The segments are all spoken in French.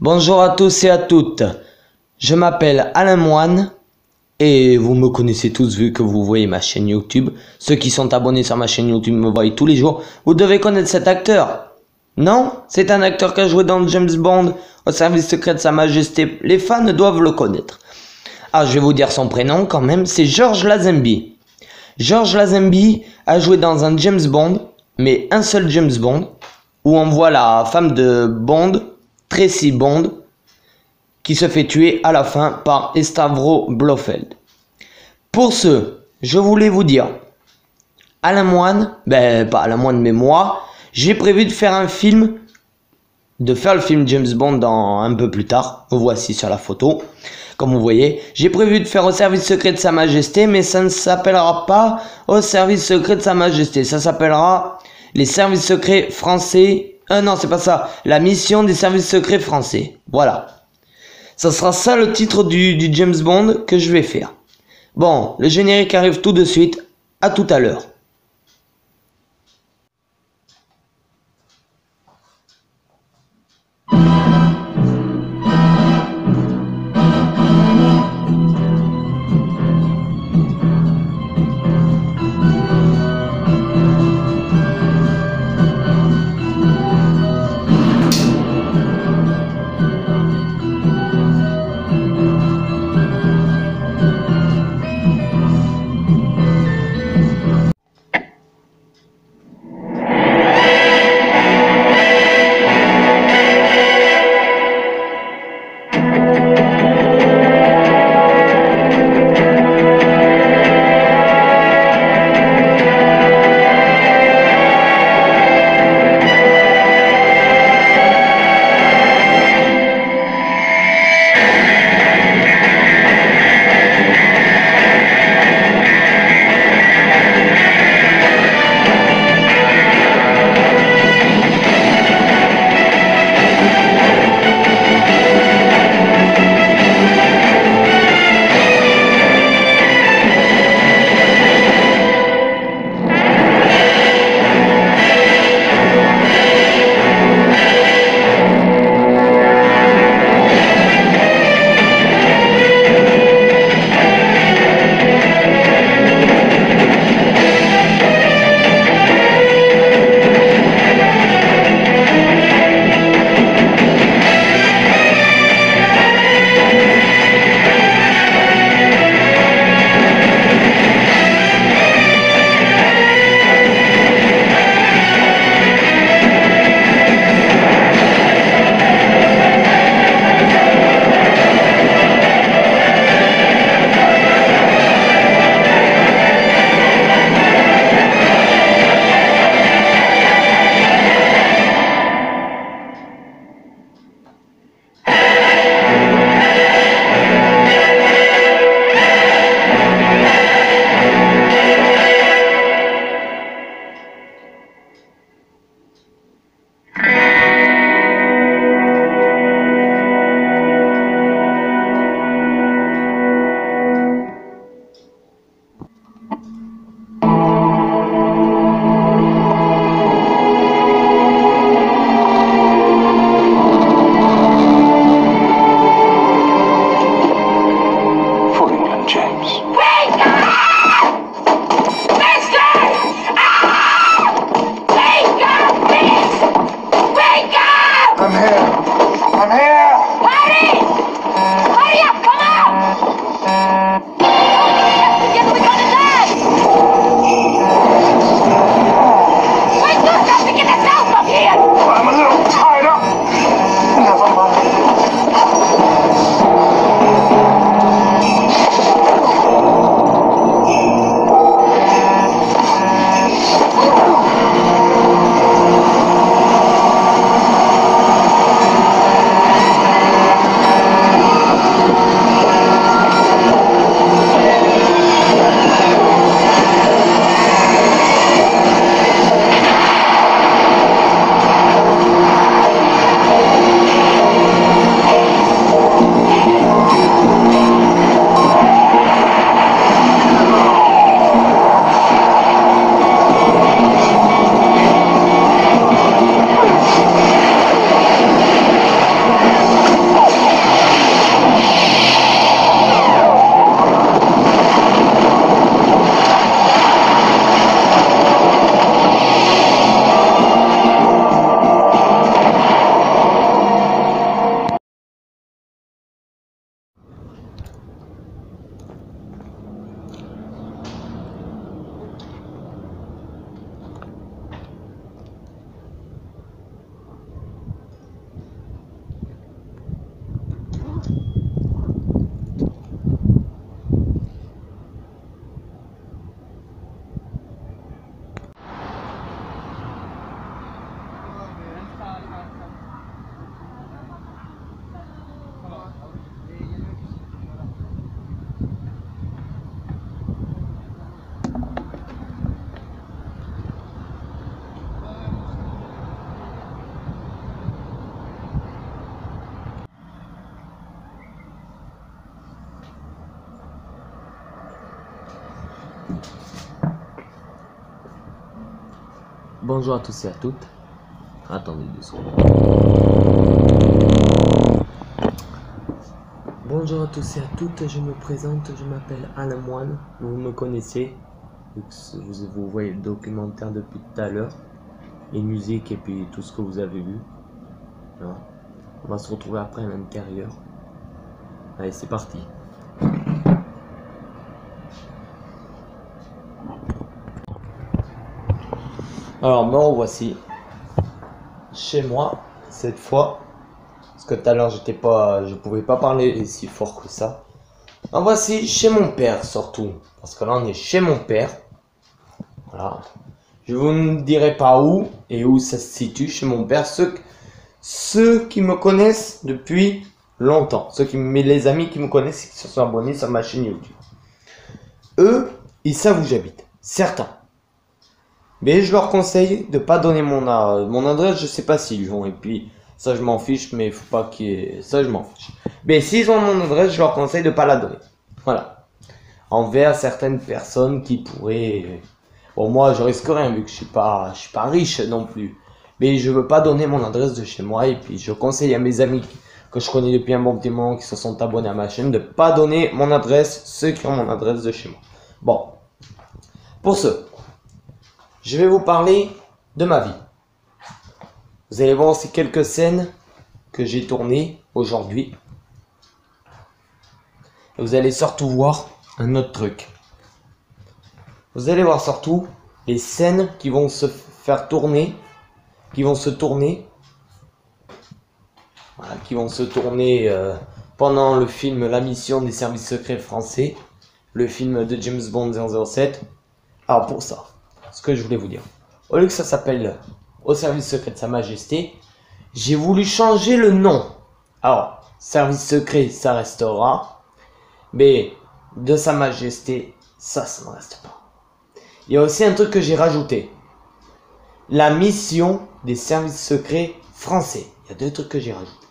Bonjour à tous et à toutes, je m'appelle Alain Moine et vous me connaissez tous vu que vous voyez ma chaîne YouTube. Ceux qui sont abonnés sur ma chaîne YouTube me voient tous les jours. Vous devez connaître cet acteur. Non? C'est un acteur qui a joué dans James Bond, au service secret de Sa Majesté. Les fans doivent le connaître. Ah, je vais vous dire son prénom quand même, c'est Georges Lazenby. Georges Lazenby a joué dans un James Bond, mais un seul James Bond, où on voit la femme de Bond, Tracy Bond, qui se fait tuer à la fin par Stavro Blofeld. Pour ce, je voulais vous dire, Alain Moine, pas Alain Moine mais moi, j'ai prévu de faire le film James Bond un peu plus tard. Vous voici sur la photo, comme vous voyez. J'ai prévu de faire au service secret de Sa Majesté, mais ça ne s'appellera pas au service secret de Sa Majesté. Ça s'appellera les services secrets français. Non, c'est pas ça. La mission des services secrets français. Voilà. Ça sera ça le titre du James Bond que je vais faire. Bon, le générique arrive tout de suite. À tout à l'heure. Bonjour à tous et à toutes. Attendez 2 secondes. Bonjour à tous et à toutes, je me présente, je m'appelle Alain Moine, vous me connaissez, vous voyez le documentaire depuis tout à l'heure, les musiques et puis tout ce que vous avez vu. Voilà. On va se retrouver après à l'intérieur. Allez, c'est parti. Alors me revoici chez moi cette fois, parce que tout à l'heure je pouvais pas parler si fort que ça. En voici chez mon père surtout, parce que là on est chez mon père. Voilà. Je vous ne dirai pas où et où ça se situe chez mon père. Ceux qui me connaissent depuis longtemps, les amis qui me connaissent et qui se sont abonnés sur ma chaîne YouTube, eux, ils savent où j'habite, certains. Mais je leur conseille de pas donner mon adresse, je sais pas s'ils vont, et puis ça je m'en fiche, mais il faut pas qu'il y ait... ça je m'en fiche. Mais s'ils ont mon adresse, je leur conseille de pas la donner. Voilà. Envers certaines personnes qui pourraient... Bon, moi je risque rien vu que je suis pas riche non plus. Mais je veux pas donner mon adresse de chez moi, et puis je conseille à mes amis que je connais depuis un bon petit moment, qui se sont abonnés à ma chaîne, de pas donner mon adresse, ceux qui ont mon adresse de chez moi. Bon. Pour ce, je vais vous parler de ma vie. Vous allez voir ces quelques scènes que j'ai tournées aujourd'hui. Et vous allez surtout voir un autre truc. Vous allez voir surtout les scènes qui vont se faire tourner, qui vont se tourner pendant le film La Mission des Services Secrets Français, le film de James Bond 007. Alors pour ça, ce que je voulais vous dire, au lieu que ça s'appelle Au Service Secret de Sa Majesté, j'ai voulu changer le nom. Alors, Service Secret, ça restera, mais de Sa Majesté, ça ne reste pas. Il y a aussi un truc que j'ai rajouté. La mission des services secrets français. Il y a 2 trucs que j'ai rajoutés.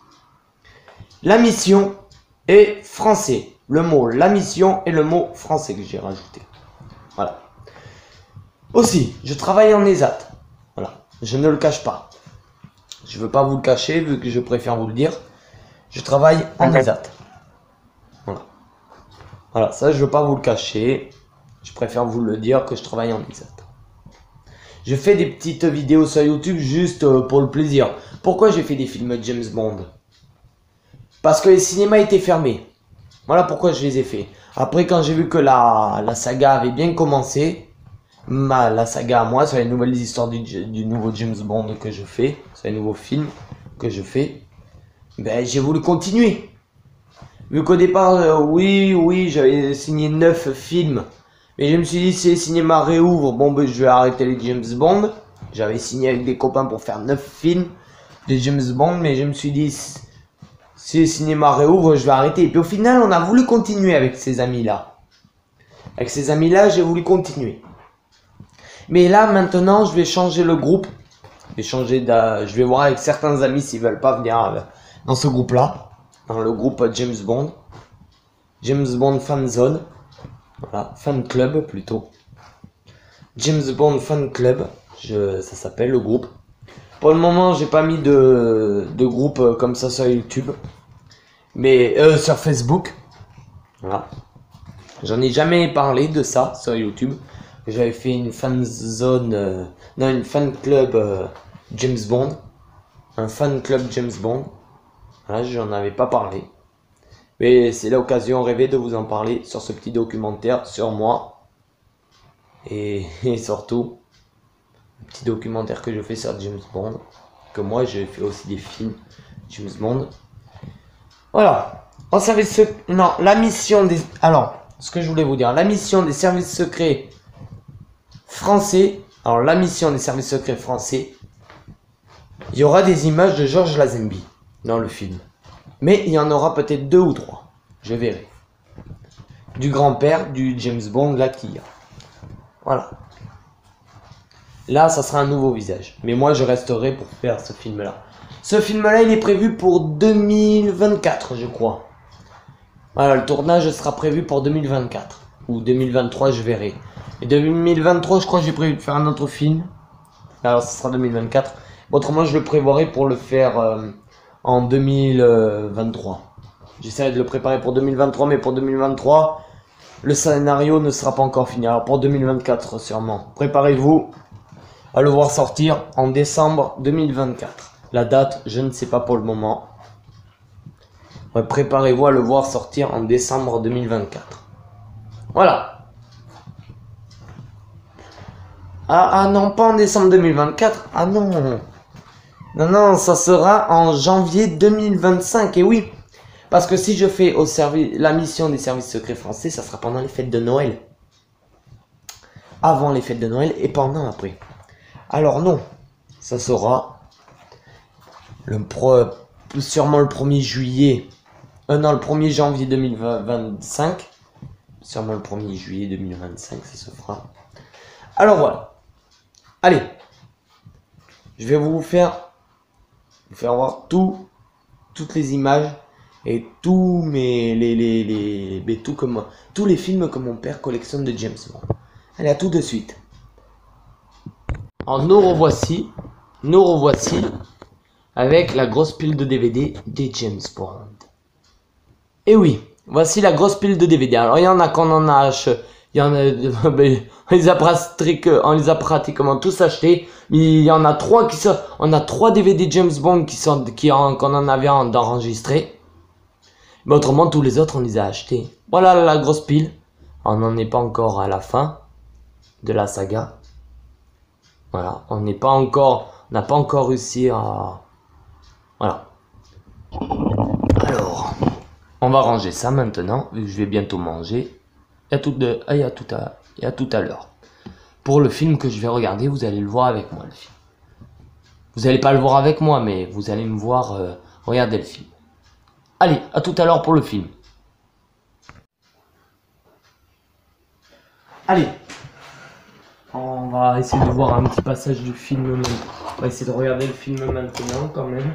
La mission et français. Le mot la mission et le mot français que j'ai rajouté. Voilà. Aussi, je travaille en ESAT. Voilà. Je ne le cache pas. Je veux pas vous le cacher vu que je préfère vous le dire. Je travaille en ESAT. Voilà. Voilà, ça je veux pas vous le cacher. Je préfère vous le dire que je travaille en ESAT. Je fais des petites vidéos sur YouTube juste pour le plaisir. Pourquoi j'ai fait des films James Bond? Parce que les cinémas étaient fermés. Voilà pourquoi je les ai fait. Après, quand j'ai vu que la saga avait bien commencé, la saga à moi, sur les nouvelles histoires du nouveau James Bond que je fais, sur les nouveaux films que je fais, ben j'ai voulu continuer. Vu qu'au départ, oui, j'avais signé 9 films. Mais je me suis dit, si les cinémas réouvrent, bon ben je vais arrêter les James Bond. J'avais signé avec des copains pour faire 9 films de James Bond, mais je me suis dit, si les cinémas réouvrent, je vais arrêter. Et puis au final, on a voulu continuer avec ces amis-là. Avec ces amis-là, j'ai voulu continuer. Mais là, maintenant, je vais changer le groupe. Je vais voir avec certains amis s'ils veulent pas venir dans ce groupe-là. Dans le groupe James Bond. James Bond Fan Zone. Voilà, Fan Club plutôt. James Bond Fan Club, ça s'appelle le groupe. Pour le moment, j'ai pas mis de groupe comme ça sur YouTube. Mais sur Facebook. Voilà. J'en ai jamais parlé de ça sur YouTube. J'avais fait une fan zone, une fan club James Bond. Un fan club James Bond. Voilà, j'en avais pas parlé. Mais c'est l'occasion rêvée de vous en parler sur ce petit documentaire sur moi. Et surtout, un petit documentaire que je fais sur James Bond. Que moi, j'ai fait aussi des films James Bond. Voilà. On savait la mission des... Alors, ce que je voulais vous dire. La mission des services secrets français. Alors, la mission des services secrets français. Il y aura des images de Georges Lazenby dans le film. Mais il y en aura peut-être 2 ou 3. Je verrai. Du grand-père du James Bond là qu'il y a. Voilà. Là, ça sera un nouveau visage. Mais moi, je resterai pour faire ce film-là. Ce film-là, il est prévu pour 2024, je crois. Voilà, le tournage sera prévu pour 2024. Ou 2023, je verrai. Et 2023, je crois que j'ai prévu de faire un autre film. Alors, ce sera 2024. Bon, autrement, je le prévoirai pour le faire en 2023. J'essaierai de le préparer pour 2023, mais pour 2023, le scénario ne sera pas encore fini. Alors, pour 2024, sûrement. Préparez-vous à le voir sortir en décembre 2024. La date, je ne sais pas pour le moment. Ouais, préparez-vous à le voir sortir en décembre 2024. Voilà. Ah non, pas en décembre 2024. Ah non. Non, non, ça sera en janvier 2025. Et oui, parce que si je fais la mission des services secrets français, ça sera pendant les fêtes de Noël. Avant les fêtes de Noël et pendant après. Alors non, ça sera sûrement le 1er juillet. Non, le 1er janvier 2025. Sûrement le 1er juillet 2025, ça se fera. Alors voilà. Allez. Je vais vous faire voir toutes les images et tous tous les films que mon père collectionne de James Bond. Allez, à tout de suite. Alors nous revoici avec la grosse pile de DVD des James Bond. Et oui, voici la grosse pile de DVD. Alors il y en a qu'on en a acheté, il y en a, on les a pratiquement tous achetés. Mais il y en a trois on a 3 DVD James Bond qu'on en avait d'enregistrés. Mais autrement, tous les autres, on les a achetés. Voilà la grosse pile. On n'en est pas encore à la fin de la saga. Voilà, on n'a pas encore réussi à... Voilà. Alors, on va ranger ça maintenant, vu que je vais bientôt manger. Et à tout à l'heure. Pour le film que je vais regarder, vous allez le voir avec moi, le film. Vous n'allez pas le voir avec moi, mais vous allez me voir regarder le film. Allez, à tout à l'heure pour le film. Allez, on va essayer de voir un petit passage du film. On va essayer de regarder le film maintenant quand même.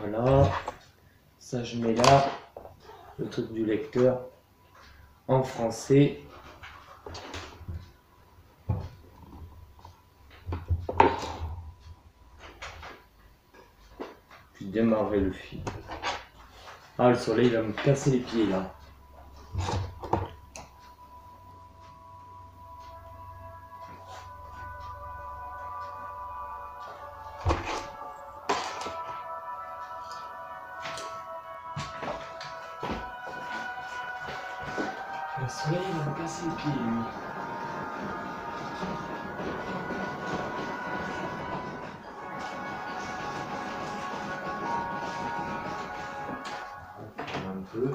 Voilà. Ça je mets là. Le truc du lecteur en français. Puis démarrer le film. Ah, le soleil va me casser les pieds là. Le soleil va me casser les pieds, lui. Un peu.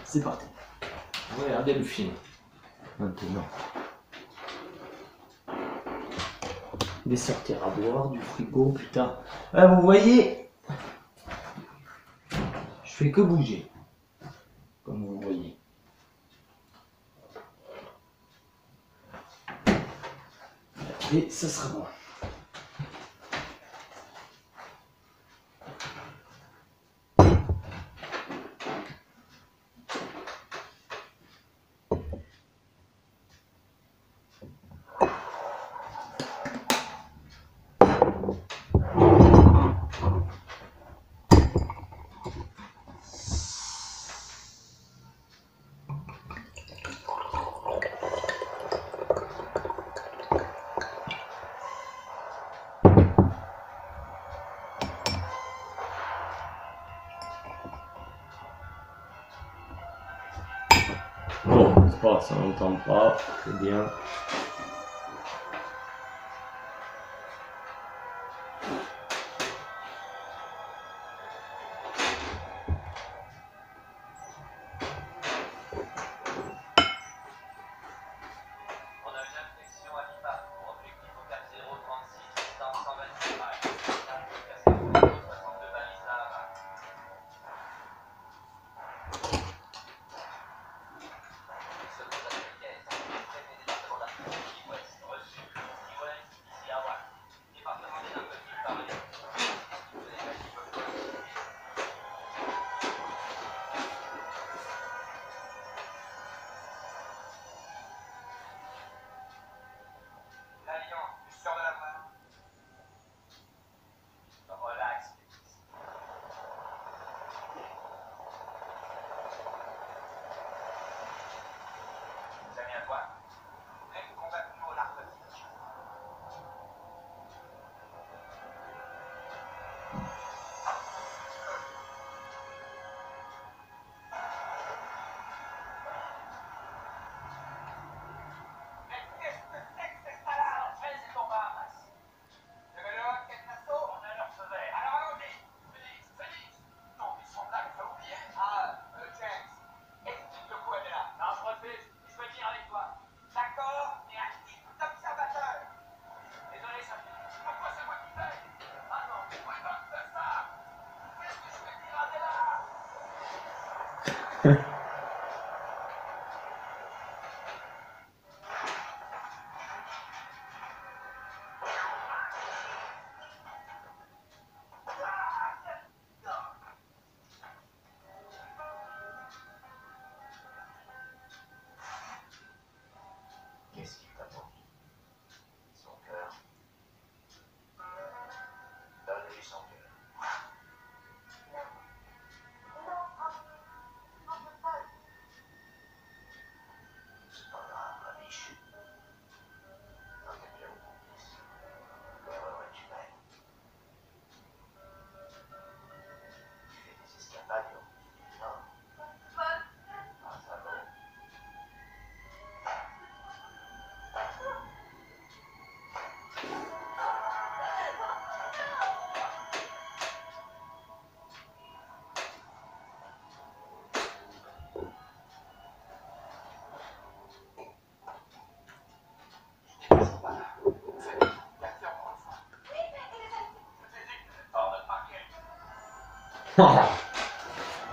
C'est parti. Regardez le film. Maintenant. Des sortir à boire, du frigo, putain. Ah, vous voyez, je fais que bouger. Comme vous voyez. Et ça sera bon. Bon, c'est pas, ça n'entend pas, très bien. Qu'est-ce qu'il t'a promis? Son cœur. Donne-lui son cœur. C'est pas grave, ma biche. Toi, t'es bien au complice. Ouais, tu m'aimes. Tu fais des escapades et on te dit non. Ah, ça va.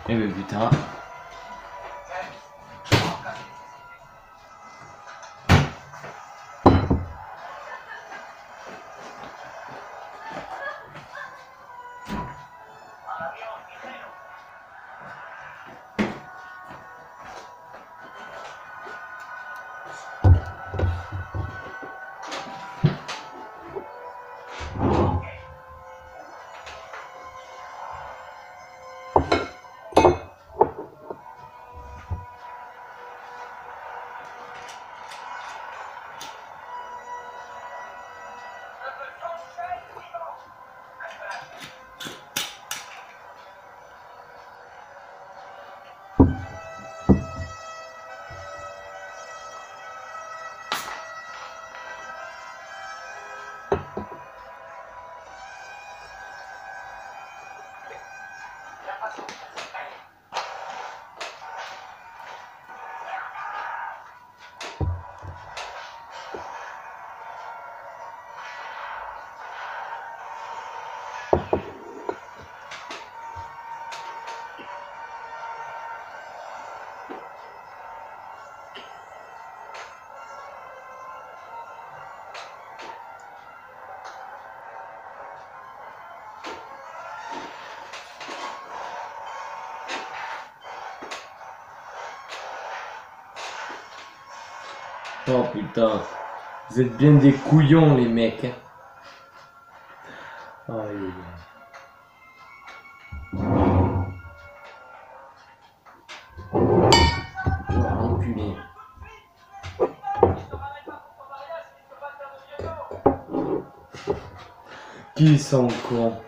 Eh ben putain. Oh putain, vous êtes bien des couillons les mecs. Hein. Aïe, aïe, aïe. Oh, enculé. Qui sont cons.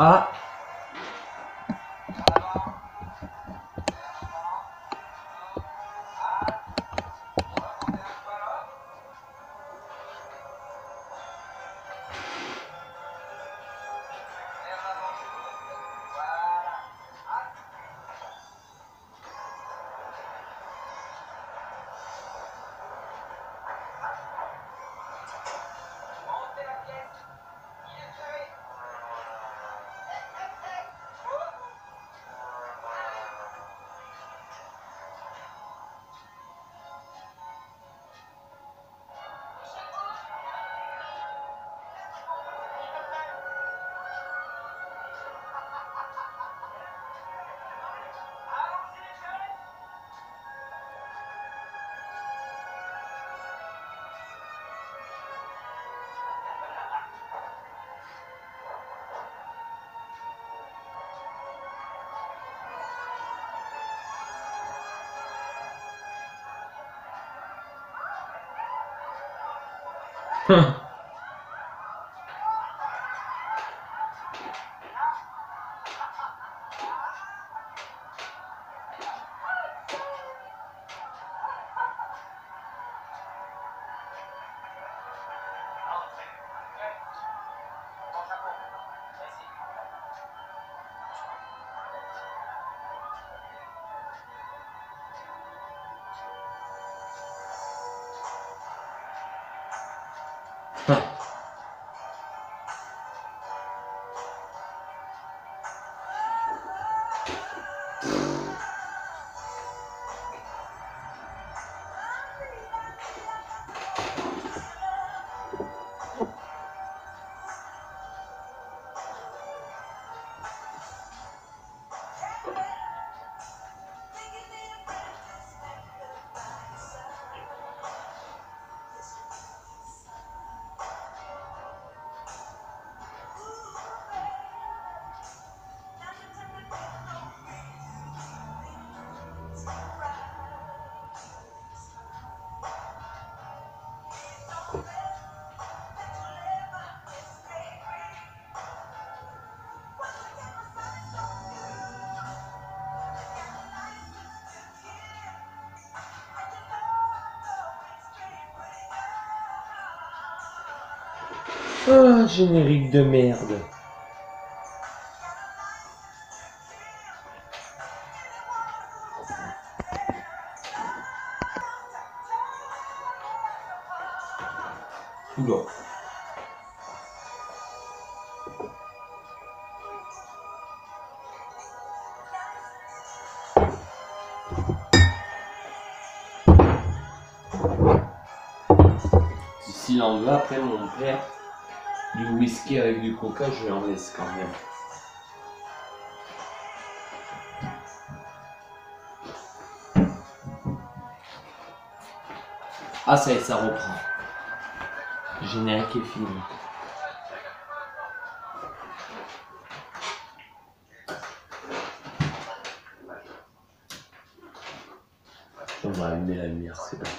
Ah. Oh, générique de merde. Oula. S'il en veut, après mon père, du whisky avec du coca, je lui en laisse quand même. Ah ça y est, ça reprend. Le générique est fini. On va allumer la lumière, c'est bon.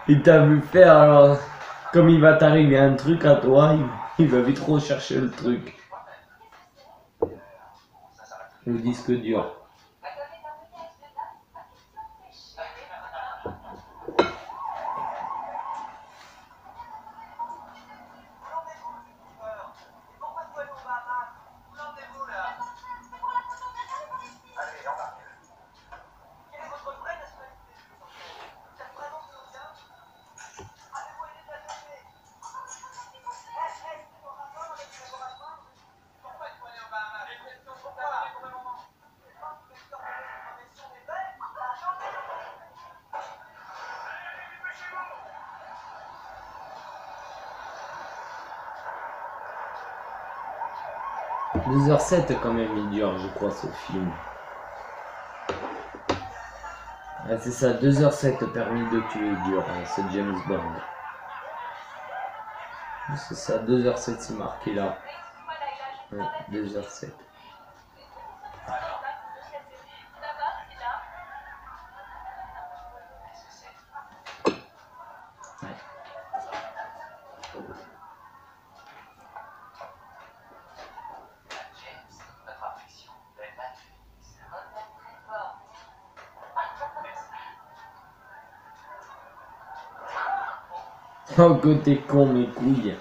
Il t'a vu faire, alors comme il va t'arriver un truc à toi, il va vite rechercher le truc. Le disque dur. « 2h07 quand même, il dure, je crois, ce film. Ah, c'est ça, 2h07 permis de tuer dure, hein, c'est James Bond. C'est ça, 2h07, c'est marqué là. Ouais, 2h07. Oh, que t'es con, mes couilles.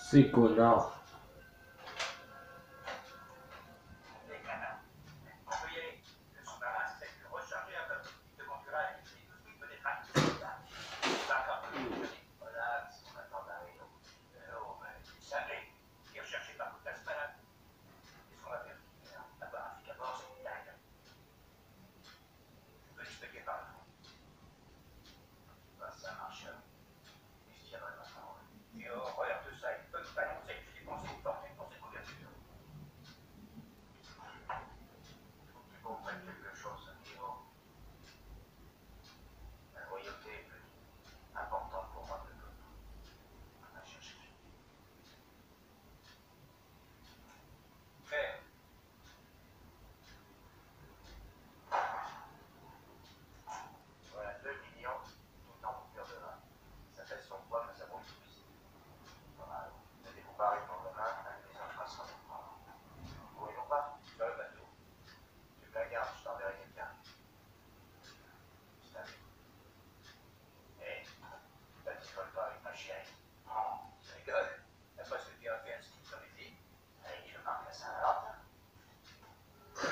Ces connards.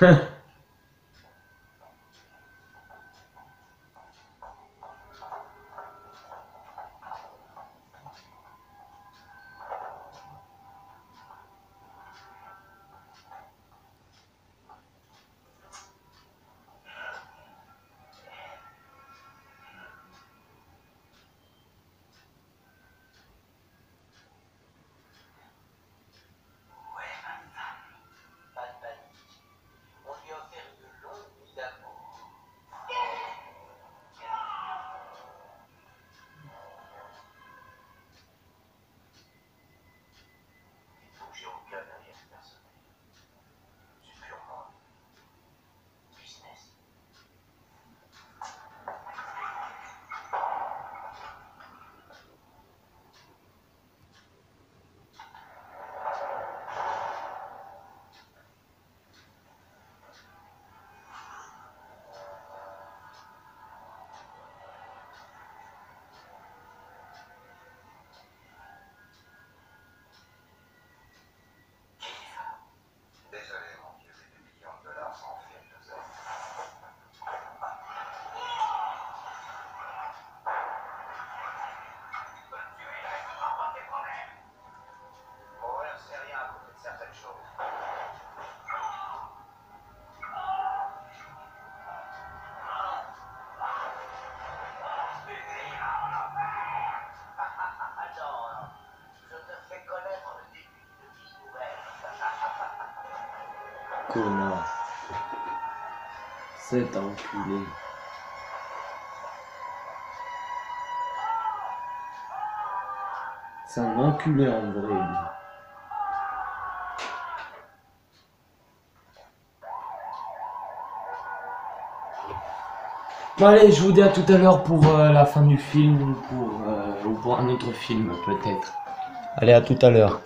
Ouais, ma femme, pas de panique. On lui a offert une longue nuit d'amour. Dites-vous que j'ai aucun intérêt personnel. C'est purement business. Désolé, mon vieux, mais des millions de dollars sans faire 2 heures. Tu es là, je comprends pas tes problèmes. Mourir, c'est rien à côté de certaines choses. Attends, je te fais connaître le début d'une vie nouvelle. Connard. Cet enculé. C'est un enculé en vrai, lui. Bon allez, je vous dis à tout à l'heure pour la fin du film ou pour un autre film peut-être. Allez, à tout à l'heure.